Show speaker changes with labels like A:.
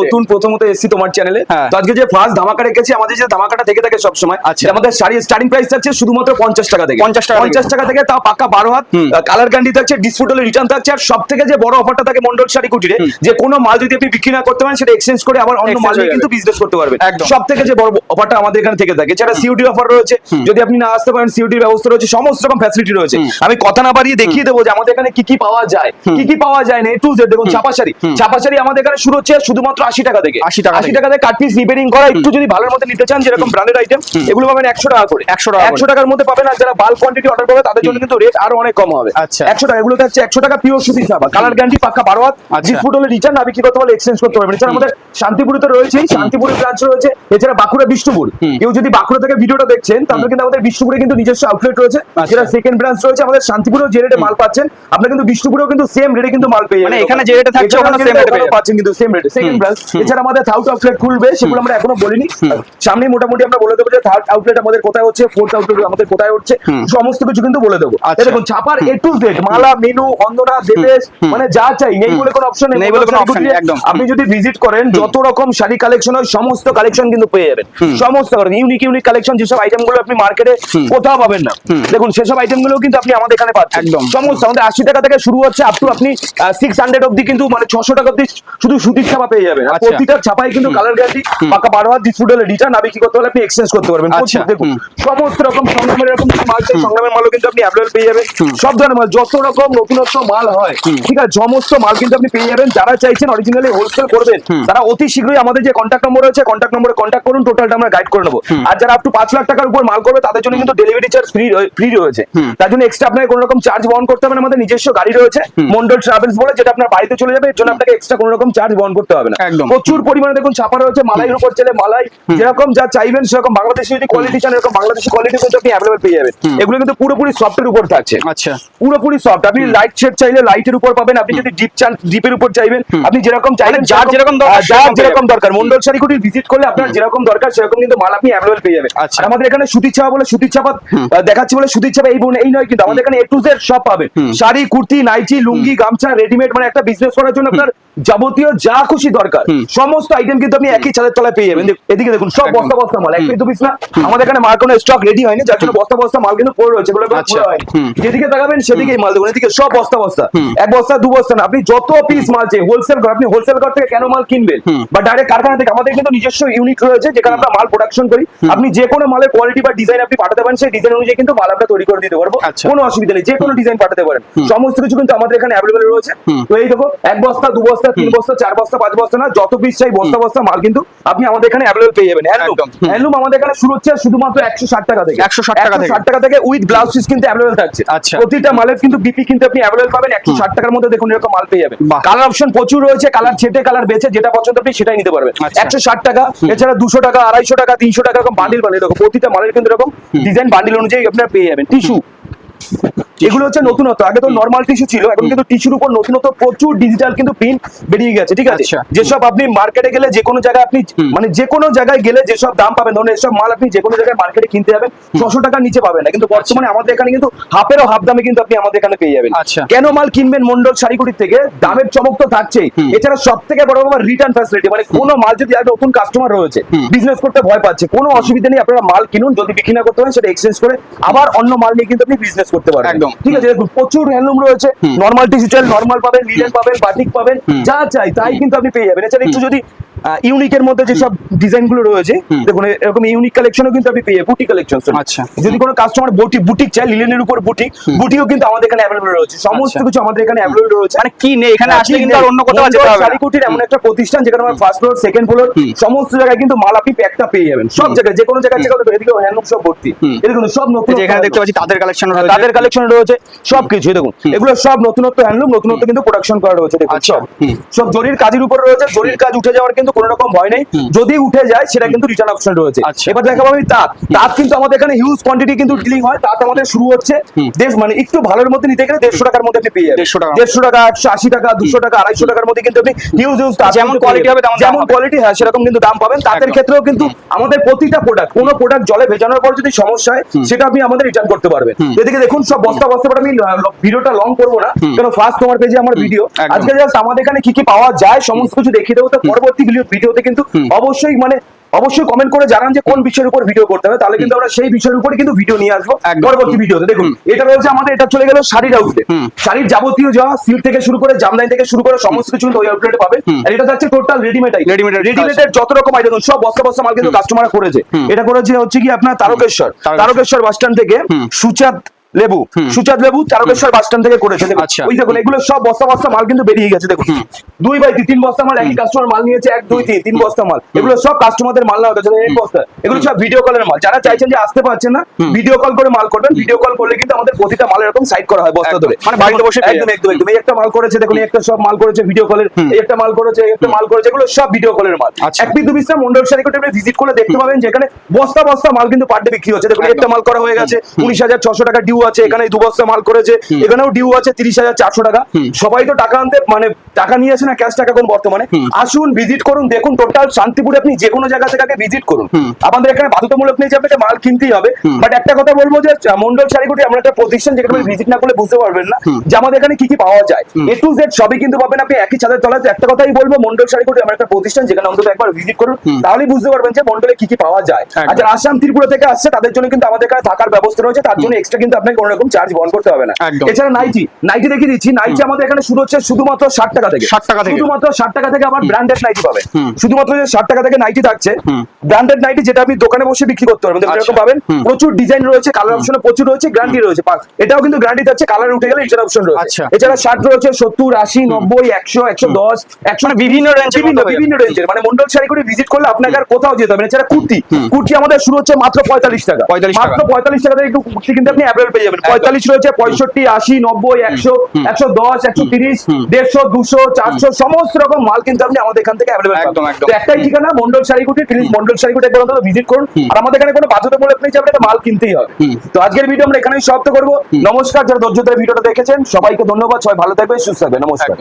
A: নতুন প্রথমত এসেছি তোমার চ্যানেলে। তো আজকে যে ফার্স্ট ধামাকা রেখেছি, আমাদের যে ধামাকাটা থেকে থাকে সবসময়, আমাদের শাড়ির স্টার্টিং প্রাইস থাকছে শুধুমাত্র 50 টাকা থেকে। 50 টাকা থেকে, তাও পাক্কা 12 হাত কালার গ্যারান্টি থাকছে, ডিসপুট হলে রিটার্ন থাকছে। আর সব থেকে যে বড় অফারটা থাকে মন্ডল শাড়ি কুটিরে, যে কোনো মাল যদি আপনি বিক্রি না করতে পারেন সেটা এক্সচেঞ্জ করে আবার অন্য মাল নিয়ে কিন্তু বিজনেস করতে পারবেন। সব থেকে যে বড় অফারটা আমাদের এখানে থেকে থাকে, এছাড়া সিউডি অফার রয়েছে, যদি আপনি না আসতে পারেন সিউডির ব্যবস্থা রয়েছে, সমস্ত রকম ফ্যাসিলিটি রয়েছে। আমি কথা না বাড়িয়ে দেখিয়ে দেবো যে আমাদের এখানে কি কি পাওয়া যায়, কি কি পাওয়া যায় না, A to Z। দেখুন ছাপা শাড়ি আমাদের এখানে শুরু হচ্ছে শুধুমাত্র 80 টাকা থেকে। 80 টাকা থেকে কাট পিস রিপেয়ারিং করা, একটু যদি ভালোর মধ্যে নিতে চান যেরকম ব্র্যান্ডেড আইটেম, এগুলো পাবেন 100 টাকা করে। 100 টাকার মধ্যে পাবেন। আর যারা বাল্ক কোয়ান্টিটি অর্ডার করবে তাদের জন্য কিন্তু রেট আরো অনেক কম হবে। 100 টাকা, এগুলো হচ্ছে 100 টাকা পিওর সুতি ছাপা, কালার গ্যারান্টি পাক্কা 12 হাত, ডিসপুট হলে রিটার্ন না বিক্রি করতে পারলে এক্সচেঞ্জ করতে পারবেন। এছাড়া আমাদের শান্তিপুরে তো রয়েছেই, শান্তিপুরে ব্রাঞ্চ রয়েছে, এছাড়া বাঁকুড়া বিষ্ণুপুর। কেউ যদি বাঁকুড়া থেকে ভিডিওটা দেখছেন তাহলে কিন্তু আমাদের বিষ্ণুপুরে কিন্তু নিজস্ব আউটলেট রয়েছে, যেটা সেকেন্ড ব্রাঞ্চ রয়েছে। আমাদের শান্তিপুরেও যে রেটে মাল পাচ্ছেন আপনারা কিন্তু বিষ্ণুপুরেও কিন্তু সেম রেটে কিন্তু মাল পেয়ে যাবেন। মানে এখানে যে রেটে থাকছে ওখানে সেম রেটে পাচ্ছেন, কিন্তু সেম রেটে সেকেন্ড ব্রাঞ্চ। এছাড়া আমাদের থার্ড আউটলেট খুলবে, সেগুলো আমরা এখনো বলিনি, সামনে মোটামুটি আমরা বলে দেবো যে থার্ড আউটলেট আমাদের কোথায় হচ্ছে, ফোর্থ আউটলেট আমাদের কোথায় হচ্ছে, সমস্ত কিছু কিন্তু বলে দেবো। দেখুন ছাপার A to Z, মালা, মেনু, অন্ধনা, দেবেশ, মানে যা চাই নেই বলে কোনো অপশন নেই। আপনি যদি ভিজিট করেন যত রকম শাড়ি কালেকশন হয় সমস্ত কালেকশন কিন্তু পেয়ে যাবেন। সমস্ত ইউনিক কালেকশন, যেসব আইটেম গুলো আপনি মার্কেটে কোথাও পাবেন না, দেখুন সেসব আইটেম গুলো কিন্তু আপনি আমাদের এখানে পাচ্ছেন। সমস্ত আমাদের 80 টাকা থেকে শুরু হচ্ছে আপ টু আপনি 600 অব্দি, কিন্তু মানে 600 টাকা অব্দি শুধু সুতির ছাপা পেয়ে যাবেন। প্রতিটা ছাপায় কিন্তু কালার গ্যারান্টি পাকা 12 হাত, ডিসপুট হলে রিটার্ন না বিক্রি করতে হলে আপনি এক্সচেঞ্জ করতে পারবেন। দেখুন সমস্ত রকম সংগ্রামের এরকম মাল চাই, সংগ্রামের মালও কিন্তু আপনি অ্যাভেলেবল পেয়ে যাবেন। সব ধরনের মাল, যত রকম নতুনত্ব মাল হয়, ঠিক আছে, সমস্ত মাল কিন্তু আপনি পেয়ে যাবেন। যারা চাইছেন অরিজিনালি হোলসেল করবেন তারা অতি শীঘ্রই আমাদের যে কন্ট্যাক্ট নম্বর রয়েছে, কন্ট্যাক্ট নম্বরে কন্ট্যাক্ট করুন, টোটালটা আমরা গাইড করে নেবো। আর যারা আপ টু 5 লাখ টাকার উপর মাল করবে তাদের জন্য কিন্তু ডেলিভারি চার্জ ফ্রি রয়েছে। তার জন্য এক্সট্রা আপনাকে কোনো রকম চার্জ বহন করতে হবে না। আমাদের নিজস্ব গাড়ি রয়েছে মন্ডল ট্রাভেলস বলে, যেটা আপনার বাড়িতে চলে যাবে, এর জন্য আপনাকে এক্সট্রা কোনো রকম চার্জ বহন করতে হবে না। প্রচুর পরিমাণে দেখুন ছাপা রয়েছে, মালাইয়ের উপর চলে মালাই, যেরকম যা চাইবেন সেরকম। বাংলাদেশি যদি কোয়ালিটি চান এরকম বাংলাদেশি কোয়ালিটি কিন্তু আপনি অ্যাভেলেবল পেয়ে যাবেন। এগুলো কিন্তু পুরোপুরি সফটের উপর থাকছে। আচ্ছা, পুরোপুরি সফট। আপনি লাইট শেড চাইলে লাইটের উপর পাবেন, আপনি যদি ডিপ চান ডিপের উপর চাইবেন, আপনি যেরকম চাইবেন, যার যেরকম দরকার মন্ডল শাড়ি কুটির ভিজিট করলে আপনার যেরকম দরকার সেরকম কিন্তু মাল আপনি অ্যাভেলেবল পেয়ে যাবেন। আর আমাদের এখানে সুতির ছাপা বলে, সুতির ছাপা দেখাচ্ছি বলে সুতির ছাপা এই নয়, কিন্তু আমাদের এখানে A to Z সব পাবেন। শাড়ি, কুর্তি, নাইটি, লুঙ্গি, গামছা, রেডিমেড, মানে একটা বিজনেস করার জন্য আপনার যাবতীয় যা খুশি দরকার সমস্ত আইটেম কিন্তু আপনি একই ছাদের তলায় পেয়ে যাবেন। এদিকে দেখুন সব বস্তা বস্তা মাল, একটু পিস না। আমাদের এখানে মাল কোনো স্টক রেডি হয়নি, যার জন্য বস্তা বস্তা মাল কিন্তু পড়ে রয়েছে। যেদিকে তাকাবেন সেদিকেই মাল দেখুন, এদিকে সব বস্তা বস্তা, এক বস্তা দু বস্তা না। আপনি যত পিস মাল চাই হোলসেল, আপনি হোলসেল ঘর থেকে কেন মাল কিনবেন বা ডাইরেক্ট কারখানা থেকে, আমাদের কিন্তু নিজস্ব ইউনিট রয়েছে যেখানে আমরা মাল প্রোডাকশন করি। আপনি যে কোনো মালের কোয়ালিটি বা ডিজাইন আপনি পাঠাতে পারেন, সেই ডিজাইন অনুযায়ী কিন্তু মাল আমরা তৈরি করে দিতে পারবো। কোনো অসুবিধা নেই, যে কোনো ডিজাইন পাঠাতে পারেন। সমস্ত কিছু কিন্তু আমাদের এখানে অ্যাভেলেবল রয়েছে। তো এই দেখো এক বস্তা, দু বস্তা, তিন বস্তা, 4 বস্তা, 5 বস্তা না, যত পিস চাই বস্তা বস্তা মাল কিন্তু আপনি আমাদের এখানে অ্যাভেলেবল পেয়ে যাবেন। হ্যান্ডলুম আমাদের এখানে শুরু হচ্ছে শুধুমাত্র 160 টাকা থেকে। 160 টাকা থেকে উইথ ব্লাউজ পিস কিন্তু অ্যাভেলেবল থাকছে। প্রতিটা মালের কিন্তু বিপি কিন্তু আপনি অ্যাভেলেবল পাবেন। 160 টাকার মধ্যে দেখুন এরকম মাল পেয়ে যাবেন। কালার অপশন প্রচুর রয়েছে, কালার ছেটে কালার বেছে যেটা পছন্দ আপনি সেটাই নিতে পারবেন। 160 টাকা, এছাড়া 200 টাকা, 250 টাকা, 300 টাকা এরকম বান্ডিল বানিয়ে দেখো। প্রতিটা মালের কিন্তু এরকম ডিজাইন বান্ডিল অনুযায়ী আপনারা পেয়ে যাবেন। টিস্যু, এগুলো হচ্ছে নতুনত্ব। আগে তো নরমাল টিস্যু ছিল, এখন কিন্তু টিস্যুর উপর নতুনত্ব প্রচুর ডিজিটাল কিন্তু প্রিন্ট বেরিয়ে গেছে। ঠিক আছে, যেসব আপনি মার্কেটে গেলে যে কোনো জায়গায় আপনি মানে যে কোনো জায়গায় গেলে যেসব দাম পাবেন, ধরুন এসব মাল আপনি যে কোনো জায়গায় মার্কেটে কিনতে যাবেন 600 টাকার নিচে পাবেন না, কিন্তু বর্তমানে আমাদের এখানে কিন্তু হাফেরও হাফ দামে কিন্তু আপনি আমাদের এখানে পেয়ে যাবেন। কেন মাল কিনবেন মন্ডল শাড়িকুটির থেকে? দামের চমক তো থাকছেই, এছাড়া সব থেকে বড় ব্যাপার রিটার্ন ফ্যাসিলিটি। মানে কোনো মাল যদি নতুন কাস্টমার রয়েছে বিজনেস করতে ভয় পাচ্ছে, কোনো অসুবিধা নেই, আপনারা মাল কিনুন, যদি বিক্রি না করতে পারেন সেটা এক্সচেঞ্জ করে আবার অন্য মাল নিয়ে কিন্তু আপনি বিজনেস করতে পারবেন। ঠিক আছে, প্রচুর হ্যান্ডলুম রয়েছে, নরমাল টিস্যু চাই নরমাল পাবেন, লিনেন পাবেন, বাটিক পাবেন, যা চাই তাই কিন্তু আপনি পেয়ে যাবেন। এছাড়া একটু যদি ইউনিকের মধ্যে যেসব ডিজাইন গুলো রয়েছে দেখুন, এরকম ইউনিক কালেকশনও কিন্তু আপনি পেয়ে, বুটি কালেকশন। আচ্ছা, যদি কোনো কাস্টমার বুটিক চাই, লিনেনের উপর বুটিও কিন্তু আমাদের এখানে অ্যাভেলেবল রয়েছে। সমস্ত কিছু আমাদের এখানে অ্যাভেলেবল রয়েছে। মানে কি নেই এখানে আসলে কিন্তু আর অন্য কোথাও যেতে হবে না। শাড়িকুটির এমন একটা প্রতিষ্ঠান যেখানে আমরা ফার্স্ট ফ্লোর, সেকেন্ড ফ্লোর সমস্ত জায়গায় কিন্তু মাল আপনি প্যাকটা পেয়ে যাবেন। সব জায়গায় যে কোনো জায়গায় চেক এদিকে হ্যান্ডলুম সব ভর্তি। এরকম সব নতুন, এখানে দেখতে পাচ্ছি তাদের কালেকশন রয়েছে সবকিছু। দেখুন এগুলো সব নতুনত্ব হ্যান্ডলুম, নতুনত্ব কিন্তু প্রোডাকশন করা রয়েছে। দেখুন সব জরির কাজের উপর রয়েছে, জরির কাজ উঠে যাওয়ার কিন্তু কোনো রকম ভয় নেই। যদি উঠে যায় সেটা কিন্তু রিটার্ন অপশন রয়েছে। এবার দেখাবো আমি তাঁত কিন্তু আমাদের এখানে হিউজ কোয়ান্টিটি কিন্তু ডিলিং হয়। তাঁত আমাদের শুরু হচ্ছে মানে একটু ভালোর মধ্যে নিতে গেলে 150 টাকার মধ্যে আপনি পেয়ে যাবেন। 150 টাকা, 180 টাকা, 200 টাকা, 250 টাকার মধ্যে কিন্তু আপনি হিউজ যেমন কোয়ালিটি হবে, যেমন কোয়ালিটি হয় সেরকম কিন্তু দাম পাবেন। তাঁতের ক্ষেত্রেও কিন্তু আমাদের প্রতিটা প্রোডাক্ট, কোনো প্রোডাক্ট জলে ভেজানোর পর যদি সমস্যা হয় সেটা আপনি আমাদের রিটার্ন করতে পারবেন। এদিকে দেখুন সব বস্তা বস্তা, আমি ভিডিওটা লং করবো না, কারণ ফার্স্ট তোমার পেজে আমার ভিডিও। আজকে জাস্ট আমাদের এখানে কি কি পাওয়া যায় সমস্ত কিছু দেখিয়ে দেবো। তো পরবর্তী ভিডিও ভিডিওতে কিন্তু অবশ্যই কমেন্ট করে জানান যে কোন বিষয়ের উপর ভিডিও করতে হবে, তাহলে কিন্তু আমরা সেই বিষয়ের উপরে কিন্তু ভিডিও নিয়ে আসবো পরবর্তী ভিডিওতে। দেখুন এটা রয়েছে আমাদের, এটা চলে গেল শাড়ির আউটলেট। শাড়ির যাবতীয় যা সিল্ক থেকে শুরু করে জামদানি থেকে শুরু করে সমস্ত কিছু কিন্তু ওই আউটলেটে পাবেন। আর এটা যাচ্ছে টোটাল রেডিমেড রেডিমেডের যত রকম আইটেম সব বস্তা বস্তা মাল কিন্তু কাস্টমার করেছে। এটা করেছে হচ্ছে কি আপনার তারকেশ্বর বাস স্ট্যান্ড থেকে সুচাঁদ লেবু তারকেশ্বর বাস স্ট্যান্ড থেকে করেছে। ওই দেখুন এগুলো সব বস্তা বস্তা মাল কিন্তু বেরিয়ে গেছে। দেখুন 2 বাই 3 বস্তা মাল, একই কাস্টমার মাল নিয়েছে 1 2 3 বস্তা মাল। এগুলো সব কাস্টমারদের মাল না হচ্ছে এক বস্তা। এগুলো সব ভিডিও কলের মাল। যারা চাইছেন যে আসতে পারছেন না, ভিডিও কল করে মাল করবেন। ভিডিও কল করলে কিন্তু আমাদের প্রতিটা মাল এরকম সাইড করা হয় বস্তা ধরে, মানে বাড়িতে বসে একদম। এই একটা মাল করেছে, দেখুন এই একটা সব মাল করেছে ভিডিও কলের, এই একটা মাল করেছে, এই একটা মাল করেছে, এগুলো সব ভিডিও কলের মাল। এক পিস 2 পিস মন্ডল শাড়ি কোটে আপনি ভিজিট করলে দেখতে পাবেন যেখানে বস্তা বস্তা মাল কিন্তু পার ডে বিক্রি হচ্ছে। দেখুন একটা মাল করা হয়ে গেছে 19,600 টাকা ডিউ আছে, এখানে 2 বস্তা মাল করেছে, এখানেও ডিউ আছে 30,400 টাকা। সবাই তো টাকা আনতে মানে টাকা নিয়ে আসে না, ক্যাশ টাকা কোন বর্তমানে। আসুন ভিজিট করুন, দেখুন টোটাল শান্তিপুরে আপনি যে কোনো জায়গা থেকে ভিজিট করুন। আমাদের এখানে বাধ্যতামূলক নেই যে আপনাকে মাল কিনতেই হবে, বাট একটা কথা বলবো যে মন্ডল শাড়িগুটি আমরা একটা প্রতিষ্ঠান, যেখানে ভিজিট না করলে বুঝতে পারবেন না যে আমাদের এখানে কি কি পাওয়া যায়। A to Z সবই কিন্তু পাবেন আপনি একই ছাদের তলায়। একটা কথাই বলবো, মন্ডল শাড়িগুটি আমরা একটা প্রতিষ্ঠান, যেখানে অন্তত একবার ভিজিট করুন, তাহলেই বুঝতে পারবেন যে মন্ডলে কি কি পাওয়া যায়। আর যারা আসাম ত্রিপুরা থেকে আসছে তাদের জন্য কিন্তু আমাদের এখানে থাকার ব্যবস্থা রয়েছে, তার জন্য এক্সট্রা কিন্তু আপনাকে কোনো রকম চার্জ বহন করতে হবে না। এছাড়া নাইটি দেখিয়ে দিচ্ছি। নাইটি আমাদের এখানে শুরু হচ্ছে শুধুমাত্র 60 টাকা থেকে, শুধুমাত্র 60 টাকা থেকে। আবার ব্র্যান্ডেড নাইটি পাবেন, শুধুমাত্র 60 টাকা থেকে নাইটি থাকছে। ব্র্যান্ডেড নাইটি যেটা আপনি দোকানে বসে বিক্রি করতে পারবেন, এরকম পাবেন। প্রচুর ডিজাইন রয়েছে, কালার অপশন প্রচুর রয়েছে, গ্যারান্টি রয়েছে। এটাও কিন্তু গ্যারান্টি থাকছে, কালার উঠে গেলে রিটার্ন অপশন রয়েছে। এছাড়া শার্ট রয়েছে 70 80 90 100 110 100 বিভিন্ন রেঞ্জের। মানে মন্ডল শাড়িগুলি ভিজিট করলে আপনাকে আর কোথাও যেতে হবে না। এছাড়া কুর্তি আমাদের শুরু হচ্ছে মাত্র 45 টাকা। মাত্র 45 টাকা থেকে কুর্তি কিন্তু আপনি অ্যাভেলেবল পেয়ে যাবেন। 45 রয়েছে, 65 80 90 100 110 130 150 200 400 সমস্ত রকম মাল কিন্তু আপনি আমাদের এখান থেকে অ্যাভেলেবল পাবেন। তো একটাই ঠিকানা, মন্ডল শাড়িগুটি। প্লিজ মন্ডল শাড়িগুটি একবার অন্তত ভিজিট করুন। আর আমাদের এখানে কোনো বাধ্যতামূলক নেই যে আপনাকে মাল কিনতেই হবে। তো আজকের ভিডিও আমরা এখানেই সমাপ্ত করব। নমস্কার, যারা ধৈর্য ধরে ভিডিওটা দেখেছেন সবাইকে ধন্যবাদ। সবাই ভালো থাকবেন, সুস্থ থাকবেন। নমস্কার।